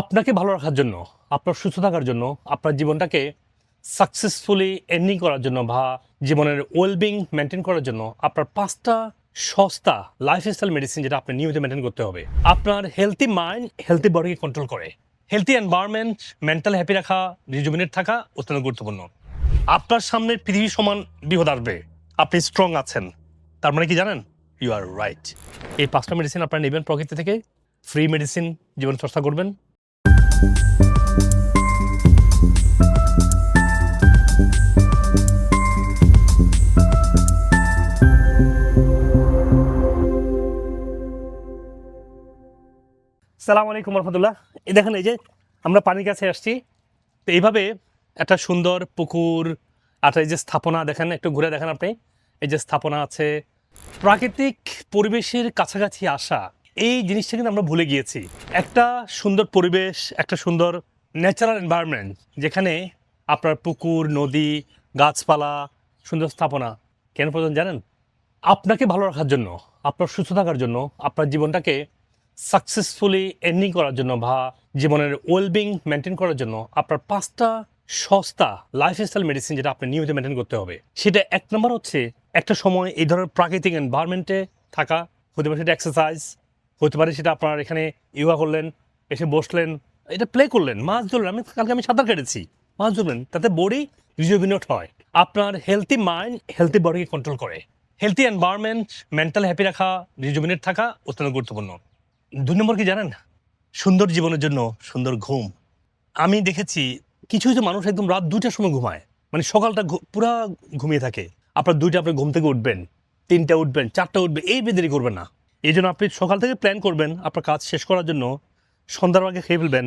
আপনাকে ভালো রাখার জন্য, আপনার সুস্থ থাকার জন্য, আপনার জীবনটাকে সাকসেসফুলি এন্ডিং করার জন্য বা জীবনের ওয়েলবিং মেনটেন করার জন্য আপনার ৫টা সস্তা লাইফস্টাইল মেডিসিন যেটা আপনি নিয়মিত মেনটেন করতে হবে। আপনার হেলথি মাইন্ড, হেলথি বডিকে কন্ট্রোল করে। হেলথি এনভায়রনমেন্ট, মেন্টাল হ্যাপি রাখা, রিজুমিনেট থাকা অত্যন্ত গুরুত্বপূর্ণ। আপনার সামনে পৃথিবী সমান বিপদ আসবে, আপনি স্ট্রং আছেন, তার মানে কি জানেন? You are right. এই ৫টা মেডিসিন আপনারা নেবেন প্রকৃতি থেকে, ফ্রি মেডিসিন, জীবন চর্চা করবেন। সালাম আলাইকুম রহমতুল্লাহ। এই দেখেন, এই যে আমরা পানির কাছে আসছি, তো এইভাবে একটা সুন্দর পুকুর আর এই যে স্থাপনা দেখেন, একটু ঘুরে দেখেন আপনি, এই যে স্থাপনা আছে, প্রাকৃতিক পরিবেশের কাছাকাছি আসা, এই জিনিসটা কিন্তু আমরা ভুলে গিয়েছি। একটা সুন্দর পরিবেশ, একটা সুন্দর ন্যাচারাল এনভায়রনমেন্ট, যেখানে আপনার পুকুর, নদী, গাছপালা, সুন্দর স্থাপনা কেন প্রয়োজন জানেন? আপনাকে ভালো রাখার জন্য, আপনার সুস্থ থাকার জন্য, আপনার জীবনটাকে সাকসেসফুলি এন্ডিং করার জন্য বা জীবনের ওয়েলবিং মেনটেন করার জন্য আপনার ৫টা সস্তা লাইফস্টাইল মেডিসিন যেটা আপনি নিয়মিত মেনটেন করতে হবে। সেটা ১ নম্বর হচ্ছে একটা সময় এই ধরনের প্রাকৃতিক এনভায়রনমেন্টে থাকা। হতে পারে সেটা এক্সারসাইজ, হতে পারে সেটা আপনার এখানে ইয়োগা করলেন, এসে বসলেন, এটা প্লে করলেন, মাছ ধরলেন। কালকে আমি সাঁতার কেটেছি, মাছ ধরলেন, তাতে বডি রিজুভিনেট হয়। আপনার হেলথি মাইন্ড, হেলথি বডিকে কন্ট্রোল করে। হেলথি এনভায়রনমেন্ট, মেন্টাল হ্যাপি রাখা, রিজুমিনেট থাকা অত্যন্ত গুরুত্বপূর্ণ। ২ নম্বর কি জানেন? সুন্দর জীবনের জন্য সুন্দর ঘুম। আমি দেখেছি কিছু কিছু মানুষ একদম রাত ২টার সময় ঘুমায়, মানে সকালটা পুরা ঘুমিয়ে থাকে। আপনার ২টা আপনি ঘুম থেকে উঠবেন, ৩টা উঠবেন, ৪টা উঠবেন, এই বেদেরি করবেন না। এই জন্য আপনি সকাল থেকে প্ল্যান করবেন আপনার কাজ শেষ করার জন্য, সন্ধ্যার আগে খেয়ে ফেলবেন,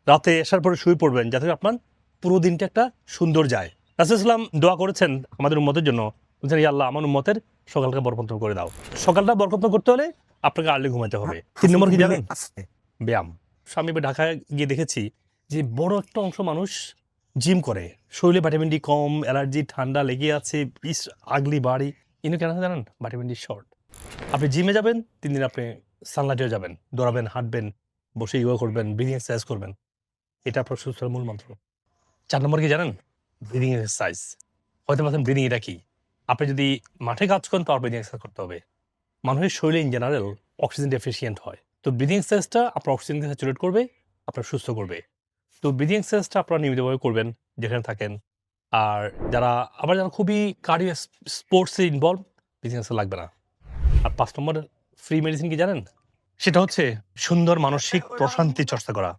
রাতে আসার পরে শুয়ে পড়বেন, যাতে আপনার পুরো দিনটা একটা সুন্দর যায়। রাসূল সাল্লাল্লাহু আলাইহি ওয়াসাল্লাম দোয়া করেছেন আমাদের উম্মতের জন্য, বলছেন, ইয়া আল্লাহ, আমার উম্মতের সকালকে বরকত করে দাও। সকালটা বরকত করতে হলে আপনাকে আর্লি ঘুমাতে হবে। ৩ নম্বর কি জানেন? ব্যায়াম। আমি ঢাকায় গিয়ে দেখেছি যে বড় একটা অংশ মানুষ জিম করে, শরীরে ভিটামিন ডি কম, অ্যালার্জি, ঠান্ডা লেগে আছে, পিস আগলি বাড়ি। কিন্তু কেন জানেন? Vitamin D short. আপনি জিমে যাবেন, ৩ দিন আপনি সানলাইটেও যাবেন, দৌড়াবেন, হাঁটবেন, বসে ইয়োগা করবেন, ব্রিদিং এক্সারসাইজ করবেন। এটা আপনার সুস্থতার মূল মন্ত্র। ৪ নম্বর কি জানেন? Breathing exercise. হয়তো বলছেন ব্রিদিং এটা কি? আপনি যদি মাঠে কাজ করেন, তাহলে ব্রিদিং এক্সারসাইজ করতে হবে। মানুষের শরীরে ইন জেনারেল অক্সিজেন ডেফিসিয়েন্ট হয়। তো ব্রিদিং এক্সারসাইজটা আপনার অক্সিজেনকে স্যাচুরেট করবে, আপনার সুস্থ করবে। তো ব্রিদিং এক্সারসাইজটা আপনারা নিয়মিতভাবে করবেন যেখানে থাকেন। আর যারা খুবই কার্ডিও স্পোর্টসে ইনভলভ, ব্রিদিং এক্সারসাইজ লাগবে না। আর ৫ নম্বর ফ্রি মেডিসিন কি জানেন? সেটা হচ্ছে সুন্দর মানসিক প্রশান্তি চর্চা করা।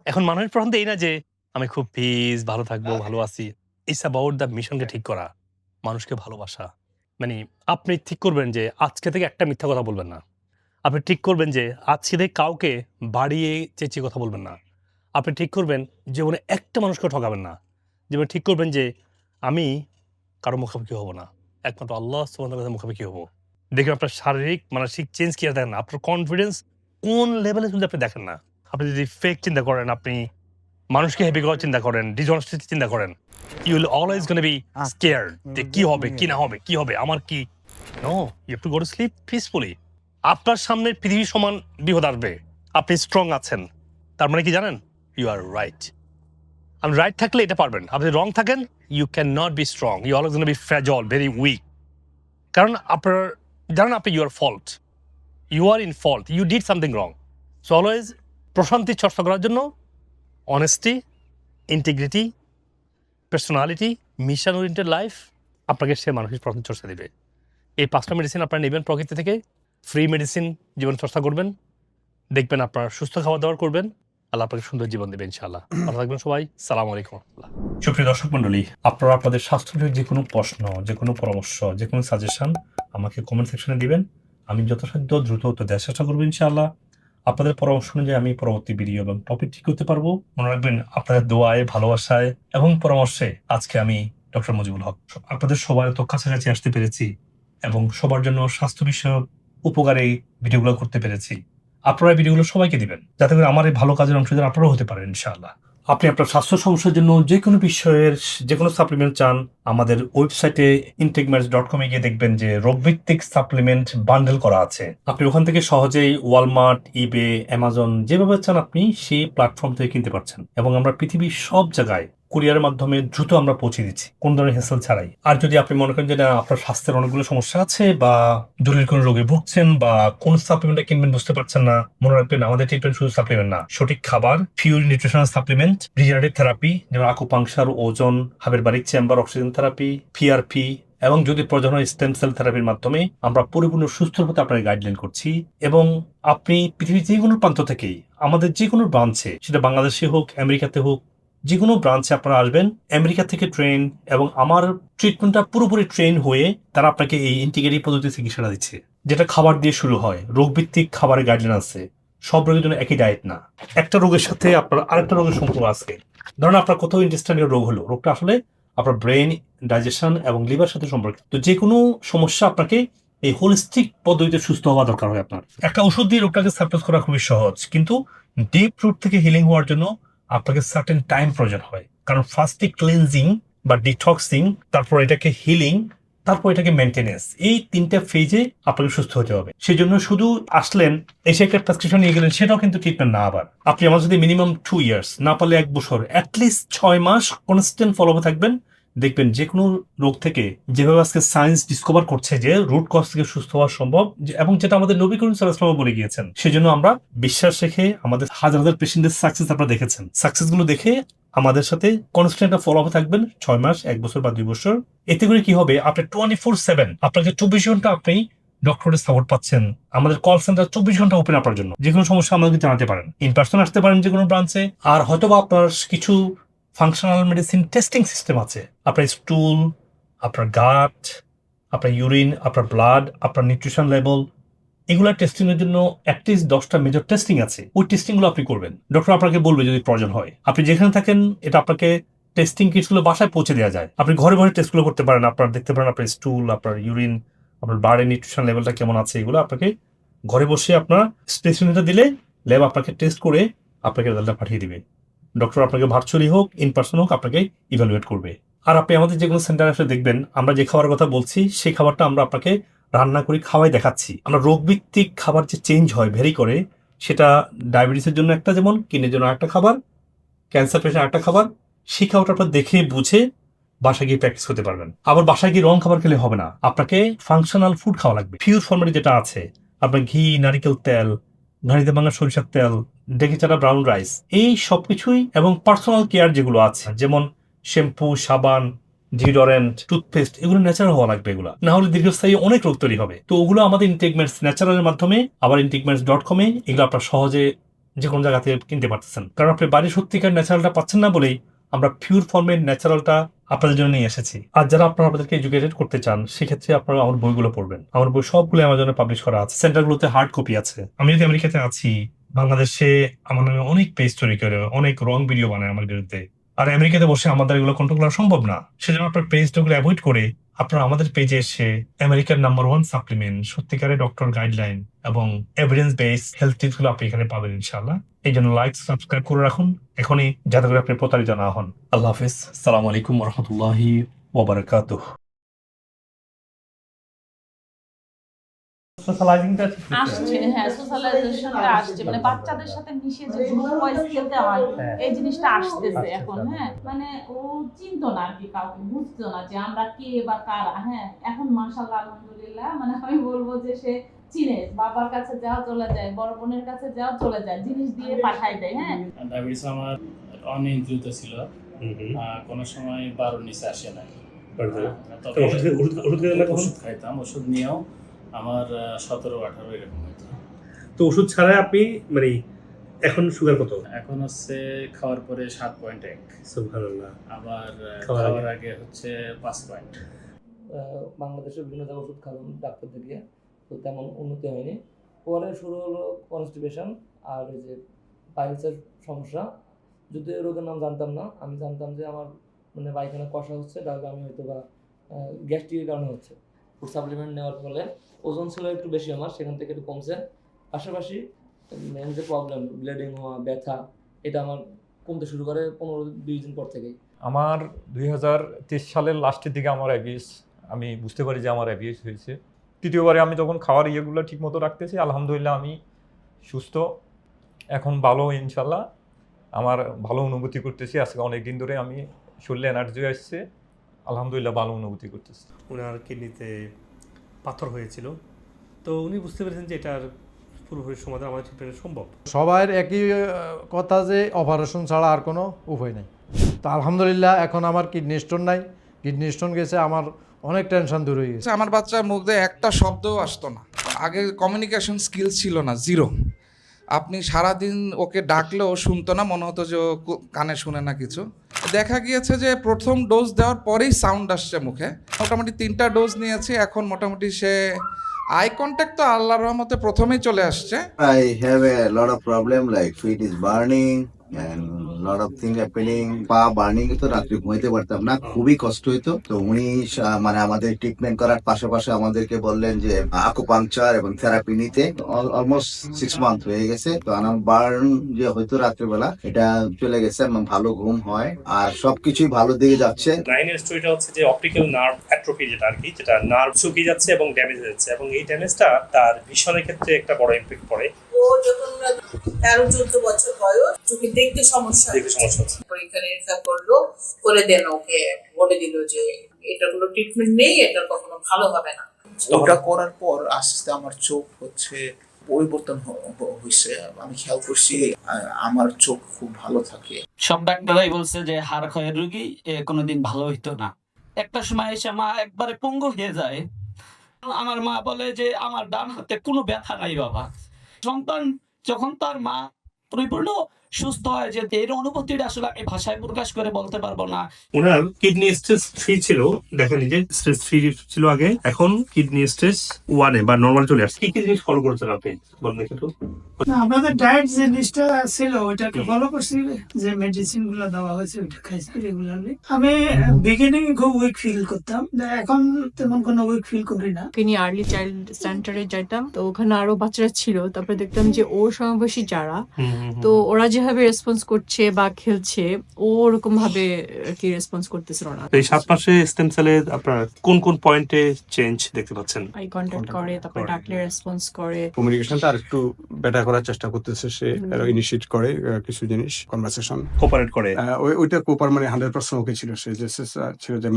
এখন মানসিক প্রশান্তি এই না যে আমি খুব পিস, ভালো থাকবো, ভালো আছি। ইটস অ্যাবাউট দ্য মিশনকে ঠিক করা, মানুষকে ভালোবাসা। মানে আপনি ঠিক করবেন যে আজকে থেকে একটা মিথ্যা কথা বলবেন না। আপনি ঠিক করবেন যে আজকে থেকে কাউকে বাড়িয়ে চেঁচিয়ে কথা বলবেন না। আপনি ঠিক করবেন জীবনে একটা মানুষকেও ঠকাবেন না। জীবনে ঠিক করবেন যে আমি কারো মুখামুখি হব না। একমাত্র আল্লাহ সুবহানাহু ওয়া তাআলার মুখামুখি হব। দেখবেন আপনার শারীরিক, মানসিক চেঞ্জ কি আর দেখেন না। আপনার কনফিডেন্স কোন লেভেলে যদি আপনি দেখেন না। আপনি যদি ফেক চিন্তা করেন, আপনি মানুষকে হ্যাপি করার চিন্তা করেন, ডিসঅনেস্টি চিন্তা করেন, you will always gonna be scared যে কি হবে, কি না হবে, কি হবে, আমার কি? No, you have to go to sleep peacefully. আপনার সামনে পৃথিবী সমান বিপদ আসবে, আপনি স্ট্রং আছেন, তার মানে কি জানেন? You are right. আপনি রাইট থাকলে এটা পারবেন। আপনি রং থাকেন, you can not be strong, you always gonna be fragile, very weak. কারণ আপনার জানেন আপনি you are fault, you are in fault, you did something wrong. So always প্রশান্তি চর্চা করার জন্য honesty, integrity, personality, mission oriented life আপনাকে সে মানসিক প্রশান্তি চর্চা দেবে। এই ৫টা মেডিসিন আপনারা নেবেন প্রকৃতি থেকে, ফ্রি মেডিসিন, জীবন চর্চা করবেন, দেখবেন আপনার সুস্থ খাবার দাবার করবেন, আল্লাহ আপনাকে সুন্দর জীবন দেবে ইনশাআল্লাহ। ভালো থাকবেন সবাই। সালাম আলাইকুম রহমতুল্লাহ। সুপ্রিয় দর্শক মন্ডলী, আপনারা আপনাদের স্বাস্থ্যের যে কোনো প্রশ্ন, যে কোনো পরামর্শ, যে কোনো সাজেশন আমাকে কমেন্ট সেকশনে দিবেন। আমি যথাসাধ্য দ্রুত উত্তর দেওয়ার চেষ্টা করবো ইনশাআল্লাহ। আপনাদের পরামর্শ অনুযায়ী আমি পরবর্তী ভিডিও এবং টপিক ঠিক করতে পারবো। মনে রাখবেন, আপনাদের দোয়ায়, ভালোবাসায় এবং পরামর্শে আজকে আমি ডক্টর মুজিবুল হক আপনাদের সবার তো কাছাকাছি আসতে পেরেছি এবং সবার জন্য স্বাস্থ্য বিষয়ক উপকারী ভিডিওগুলো করতে পেরেছি। আপনারা ভিডিওগুলো সবাইকে দিবেন, যাতে করে আমার এই ভালো কাজের অংশীদার আপনারাও হতে পারেন ইনশাআল্লাহ। আপনি আপনার স্বাস্থ্য সমস্যার জন্য যে কোনো বিষয়ের যে কোনো সাপ্লিমেন্ট চান, আমাদের ওয়েবসাইটে intakematch.com গিয়ে দেখবেন যে রোগভিত্তিক সাপ্লিমেন্ট বান্ডেল করা আছে। আপনি ওখান থেকে সহজেই ওয়ালমার্ট, ইবে, অ্যামাজন যেভাবে চান আপনি সেই প্ল্যাটফর্ম থেকে কিনতে পারছেন, এবং আমরা পৃথিবীর সব জায়গায় কুরিয়ারের মাধ্যমে দ্রুত আমরা পৌঁছে দিচ্ছি, কোন ধরনের হেসেল ছাড়াই। আর যদি আপনি মনে করেন যে না, আপনার স্বাস্থ্যের অনেকগুলো সমস্যা আছে বা জটিল কোনো রোগে ভুগছেন বা কোন সাপ্লিমেন্টটা কিনবেন বুঝতে পারছেন না, মনে রাখবেন আমাদের ট্রিটমেন্ট শুধু সাপ্লিমেন্ট না, সঠিক খাবার, pure nutritional supplement, regenerative therapy যেমন আকুপাংশার, ওজন, hyperbaric chamber, oxygen therapy, PRP, এবং যদি প্রয়োজন হয় স্টেম সেল থেরাপির মাধ্যমে আমরা পরিপূর্ণ সুস্থ হতে আপনাকে গাইডলাইন করছি। এবং আপনি পৃথিবীর যে কোনো প্রান্ত থেকেই আমাদের যে কোনো ব্রাঞ্চে, সেটা বাংলাদেশে হোক, আমেরিকাতে হোক, যে কোনো ব্রাঞ্চে আপনারা আসবেন, আমেরিকা থেকে ট্রেন এবং আমার ট্রিটমেন্টটা পুরোপুরি ট্রেন হয়ে তারা আপনাকে এই ইন্টিগ্রেটিভ পদ্ধতি চিকিৎসাটা দিচ্ছে, যেটা খাবার দিয়ে শুরু হয়। রোগভিত্তিক খাবারের গাইডলাইন আছে, সব রোগের জন্য একই ডায়েট না, একটা রোগের সাথে আপনার আরেকটা রোগের সম্পর্ক আছে। ধরুন আপনার কোথাও ইন্টেস্টাইনাল রোগ হলো, রোগটা আসলে আপনার ব্রেন, ডাইজেশন এবং লিভার সাথে সম্পর্কিত। তো যে কোনো সমস্যা আপনাকে এই হোলিস্টিক পদ্ধতিতে সুস্থ হওয়া দরকার হয় আপনার। একটা ওষুধ দিয়ে রোগটাকে সাপ্রেস করা খুবই সহজ, কিন্তু ডিপ রুট থেকে হিলিং হওয়ার জন্য আপনাকে সার্টেন টাইম প্রয়োজন হয়। কারণ ফার্স্টে ক্লিনজিং বা ডিটক্সিং, তারপর এটাকে হিলিং, তারপর এটাকে মেনটেনেন্স, এই তিনটা ফেজে আপনাকে সুস্থ হতে হবে। সেই জন্য শুধু আসলেন, এসে একটা প্রেসক্রিপশন নিয়ে গেলেন, সেটাও কিন্তু ট্রিটমেন্ট না। আবার আপনি আমার যদি মিনিমাম 2 ইয়ার্স, না পারলে 1 বছর, অ্যাটলিস্ট 6 মাস কনস্ট্যান্ট ফলো আপ থাকবেন, দেখবেন যে কোনো রোগ থেকে যেভাবে আজকে সায়েন্স ডিসকভার করছে যে রুট কজ থেকে সুস্থ হওয়া সম্ভব, এবং যেটা আমাদের নবী করিম সাল্লাল্লাহু আলাইহি ওয়াসাল্লাম বলে গিয়েছেন। সেজন্য আমরা বিশ্বাস রেখে আমাদের হাজার হাজার পেশেন্টের সাকসেস আপনারা দেখেছেন, সাকসেস গুলো দেখে আমাদের সাথে কনস্ট্যান্ট ফলো আপ থাকবেন 6 মাস, 1 বছর বা 2 বছর। এতে করে কি হবে, আপনি 24/7 আপনাকে 24 ঘন্টা আপনি ডক্টরের সাপোর্ট পাচ্ছেন। আমাদের কল সেন্টার 24 ঘন্টা ওপেন আপনার জন্য। যে কোনো সমস্যা আমাদেরকে জানাতে পারেন, ইন পার্সন আসতে পারেন যে কোনো ব্রাঞ্চে। আর হয়তোবা আপনার কিছু ফাংশনাল মেডিসিন টেস্টিং সিস্টেম আছে, আপনার স্টুল, আপনার গাট, আপনার ইউরিন, আপনার ব্লাড, আপনার নিউট্রিশন লেভেল, এগুলা টেস্টিং এর জন্য অ্যাটলিস্ট 10টা মেজর টেস্টিং আছে। ওই টেস্টিং গুলো আপনি করবেন, ডক্টর আপনাকে বলবে যদি প্রয়োজন হয়। আপনি যেখানে থাকেন এটা আপনাকে টেস্টিং কিটগুলো বাসায় পৌঁছে দেওয়া যায়, আপনি ঘরে ঘরে টেস্টগুলো করতে পারেন। আপনার দেখতে পারেন আপনার স্টুল, আপনার ইউরিন, আপনার ব্লাডের নিউট্রিশন লেভেলটা কেমন আছে, এগুলো আপনাকে ঘরে বসে আপনার স্পেসিমেনটা দিলে ল্যাব আপনাকে টেস্ট করে আপনাকে রেজাল্টটা পাঠিয়ে দিবে। ডক্টর আপনাকে ভার্চুয়ালি হোক, ইন পার্সন হোক, আপনাকে ইভ্যালুয়েট করবে। আর আপনি আমাদের যে কোনো সেন্টারে আসলে দেখবেন আমরা যে খাবারের কথা বলছি সেই খাবারটা আমরা আপনাকে রান্না করে খাওয়াই দেখাচ্ছি। আমরা রোগভিত্তিক খাবার যে চেঞ্জ হয়, ভেরি করে, সেটা ডায়াবেটিসের জন্য একটা, যেমন কিডনির জন্য একটা খাবার, ক্যান্সার পেশেন্ট একটা খাবার, সেই খাবারটা আপনার দেখে বুঝে বাসায় গিয়ে প্র্যাকটিস করতে পারবেন। আবার বাসায় গিয়ে রং খাবার খেলে হবে না, আপনাকে ফাংশনাল ফুড খাওয়া লাগবে। পিওর ফর্মেটে যেটা আছে, আপনার ঘি, নারিকেল তেল, ঘানিতে ভাঙা সরিষার তেল, ডেকে চাটা ব্রাউন রাইস, এই সবকিছুই, এবং পার্সোনাল কেয়ার যেগুলো আছে, যেমন শ্যাম্পু, সাবান, ডিওডোরেন্ট, টুথপেস্ট, এগুলো ন্যাচারাল হওয়া লাগবে। এগুলো না হলে দীর্ঘস্থায়ী অনেক রোগ তৈরি হবে। তো ওগুলো আমাদের ইনটেকমেন্টস ন্যাচারালের মাধ্যমে, আবার intakemates.com এগুলো আপনার সহজে যে কোনো জায়গা থেকে কিনতে পারতেছেন। কারণ আপনি বাড়ির সত্যিকার ন্যাচারালটা পাচ্ছেন না বলেই আমরা পিওর ফর্মের ন্যাচারালটা আপনাদের জন্য নিয়ে এসেছি। আর যারা আপনারা আপনাদেরকে এডুকেটেড করতে চান, সেক্ষেত্রে আপনারা আমার বইগুলো পড়বেন। আমার বই সবগুলো অ্যামাজনে পাবলিশ করা আছে, সেন্টারগুলোতে হার্ড কপি আছে। আমি যদি আমেরিকাতে আছি, বাংলাদেশে আমার নামে অনেক পেজ তৈরি করে অনেক রং ভিডিও বানায় আমার বিরুদ্ধে, আর আমেরিকাতে বসে আমাদের এগুলো কন্ট্রোল করা সম্ভব না। সেজন্য আপনার পেজগুলো অ্যাভয়েড করে আপনারা আমাদের পেজে এসে আমেরিকার নাম্বার 1 সাপ্লিমেন্ট, সত্যিকারের ডক্টর গাইডলাইন এবং এভিডেন্স বেস হেলথ টিপস গুলো আপনি এখানে পাবেন ইনশাআল্লাহ। এই জন্য লাইক, সাবস্ক্রাইব করে রাখুন এখনই, যাতে করে আপনি প্রতারিত না হন। আল্লাহ হাফিজ, আসসালামু আলাইকুম ওয়া রাহমাতুল্লাহি ওয়া বারাকাতুহু। সোশ্যালাইজিংটা আসছে, হ্যাঁ, সোশ্যালাইজেশনটা আসছে, মানে বাচ্চাদের সাথে মিশে যে গ্রুপ ওয়াইজ খেলতে হয়, এই জিনিসটা আসতেছে এখন। হ্যাঁ, মানে ও চিনতো না আর কি, কাউকে বুঝতো না যে আমরা কে বা কারা। হ্যাঁ, এখন মাশাআল্লাহ আলহামদুলিল্লাহ, মানে আমি বলবো যে সে চিনে, বাবার কাছে যাও চলে যায়, বড় বোনের কাছে যাও চলে যায়, জিনিস দিয়ে পাঠাই দেয়। হ্যাঁ, ডায়াবেটিস আমার অনিয়ন্ত্রিত ছিল, কোনো সময় 12 নিচে আসে না। তবে ওষুধ খাইতাম, ওষুধ নিয়েও আমার 17-18 এরকম হইতো। তো ওষুধ ছাড়া আপনি মানে এখন সুগার কত? এখন হচ্ছে খাওয়ার পরে 7.1, সুবহানাল্লাহ। আবার খাওয়ার খাওয়ার আগে হচ্ছে 5 পয়েন্ট। বাংলাদেশের বিভিন্ন জায়গায় ওষুধ খালাম ডাক্তার দেখিয়ে, তো তেমন উন্নতি হয়নি। পরে শুরু হলো কনস্টিপেশন আর ওই যে পাইলসের সমস্যা। যদি এই রোগের নাম জানতাম না, আমি জানতাম যে আমার মানে পায়খানা কষা হচ্ছে, তাহলে আমি হয়তো বা গ্যাস্ট্রিকের কারণে হচ্ছে। ফুড সাপ্লিমেন্ট নেওয়ার ফলে ওজন ছিল একটু বেশি আমার, সেখান থেকে একটু কমছে। পাশাপাশি মেন যে প্রবলেম ব্লিডিং হওয়া, ব্যথা, এটা আমার কমতে শুরু করে 15-20 দিন পর থেকেই। আমার 2023 সালের লাস্টের দিকে আমার অ্যাবিউস, আমি বুঝতে পারি যে আমার অ্যাবিউস হয়েছে। তৃতীয়বারে আমি যখন খাওয়ার ইয়েগুলো ঠিক মতো রাখতেছি, আলহামদুলিল্লাহ আমি সুস্থ, এখন ভালো ইনশাল্লাহ, আমার ভালো অনুভূতি করতেছি। আজকে অনেক দিন ধরে আমি শরীরে এনার্জি আসছে, আলহামদুলিল্লাহ ভালো অনুভূতি করতেছি। ওনার কিডনিতে পাথর হয়েছিল, তো উনি বুঝতে পেরেছেন যে এটার পুরোপুরি সমাধান আমাদের ট্রিটমেন্ট সম্ভব। সবার একই কথা যে অপারেশন ছাড়া আর কোনো উপায় নেই। তো আলহামদুলিল্লাহ এখন আমার কিডনি স্টোন নাই, কিডনি স্টোন গেছে, আমার অনেক টেনশন দূর হয়ে গেছে। আমার বাচ্চার মুখ দিয়ে একটা শব্দও আসতো না, আগে কমিউনিকেশন স্কিল ছিল না, জিরো। আপনি সারাদিন ওকে ডাকলেও শুনতো না, মনে হতো যে ও কানে শুনে না কিছু। দেখা গিয়েছে যে প্রথম ডোজ দেওয়ার পরেই সাউন্ড আসছে মুখে। মোটামুটি 3টা ডোজ নিয়েছি, এখন মোটামুটি সে আই কন্ট্যাক্ট তো আল্লাহর রহমতে প্রথমেই চলে আসছে। I have a lot of problem like feet is burning and lot of things happening. পা বার্নিং তো রাত্রে ঘুমাইতে পারতাম না, খুবই কষ্ট হইতো। তো উনি মানে আমাদের ট্রিটমেন্ট করার পাশাপাশি আমাদেরকে বললেন যে আকুপাংচার এবং থেরাপি নিতে। অলমোস্ট 6 মান্থ হয়ে গেছে। তো আমার বার্ন যে হয়তো রাত্রেবেলা এটা চলে গেছে, আমার ভালো ঘুম হয় আর সবকিছুই ভালো দিকে যাচ্ছে। 9 এর স্টোরিটা হচ্ছে যে অপটিক্যাল নার্ভ অ্যাট্রফি, যেটা আর কি, যেটা নার্ভ শুকিয়ে যাচ্ছে এবং ড্যামেজ হয়ে যাচ্ছে, এবং এই ড্যামেজটা তার ভিশনের ক্ষেত্রে একটা বড় ইমপ্যাক্ট পড়ে। ও যখন 13-14 বছর বয়স, চোখে দেখতে সমস্যা হচ্ছে। পরীক্ষা নিরীক্ষা করলো, করে দেন ওকে বলে দিল যে এটা কোনো ট্রিটমেন্ট নেই, এটা কখনো ভালো হবে না। ওটা করার পর আস্তে আস্তে আমার চোখ হচ্ছে পরিবর্তন হয়েছে। আমি খেয়াল করছি আমার চোখ খুব ভালো থাকে। সব ডাক্তাররাই বলছে যে হাড় ক্ষয়ের রোগী কোনোদিন ভালো হইতো না। একটা সময় এসে মা একবারে পঙ্গু হয়ে যায়। আমার মা বলে যে আমার ডান হাতে কোনো ব্যথা নাই বাবা। সন্তান যখন তার মা পরিপূর্ণ সুস্থ হয়, যে এর অনুভূতিটা আসলে আমি ভাষায় প্রকাশ করে বলতে পারবো না। ওনার কিডনি স্টেজ 3 ছিল, দেখেন এই যে স্টেজ 3 ছিল আগে, এখন কিডনি স্টেজ 1 এ বা নরমাল চলে আসছে। কি কি জিনিস ফলো করছেন আপনি বলেন একটু? আমাদের ডায়েট যে লিস্টটা ছিল ওইটাকে ফলো করছি, যে মেডিসিন গুলো দেওয়া হয়েছে ওইটা খাইছি রেগুলারলি। আমি বিগিনিং খুব উইক ফিল করতাম, এখন তেমন কোনো উইক ফিল করি না। নিয়ে আর্লি চাইল্ড সেন্টারে যেতাম, তো ওখানে আরো বাচ্চারা ছিল, তারপরে দেখতাম যে ওর সমবয়সী যারা, তো ওরা যেভাবে রেসপন্স করছে বা খেলছে, ও ওরকম ভাবে কি রেসপন্স করতেছিল না। এই 7 মাসে স্টেম সেলে আপনার কোন কোন পয়েন্টে চেঞ্জ দেখতে পাচ্ছেন? আই কন্টাক্ট করে, তারপরে ডাকলে রেসপন্স করে, কমিউনিকেশনটা আরেকটু বেটার করার চেষ্টা করতেছে, সে ইনিশিয়েট করে কিছু জিনিস, কনভারসেশন কোঅপারেট করে। ওইটা কোপার মানে 100% ওকে ছিল, সে যে ছিল যে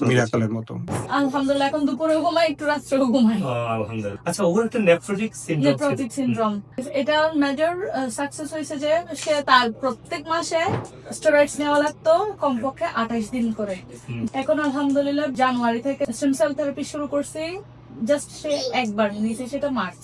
মিরাকলের মতো। আলহামদুলিল্লাহ এখন দুপুরে ঘুমাই, একটু রাত্রেও ঘুমাই। আলহামদুলিল্লাহ। আচ্ছা, ওর একটা নেফ্রোটিক সিনড্রোম, এটা মেজর সাকসেস হয়েছে যে সে তার প্রত্যেক মাসে স্টেরয়েডস নেওয়া লাগতো কমপক্ষে 28 দিন করে। এখন আলহামদুলিল্লাহ জানুয়ারি থেকে স্টেম সেল থেরাপি শুরু করছি, জাস্ট সে একবার নিয়েছে, সেটা মার্চ।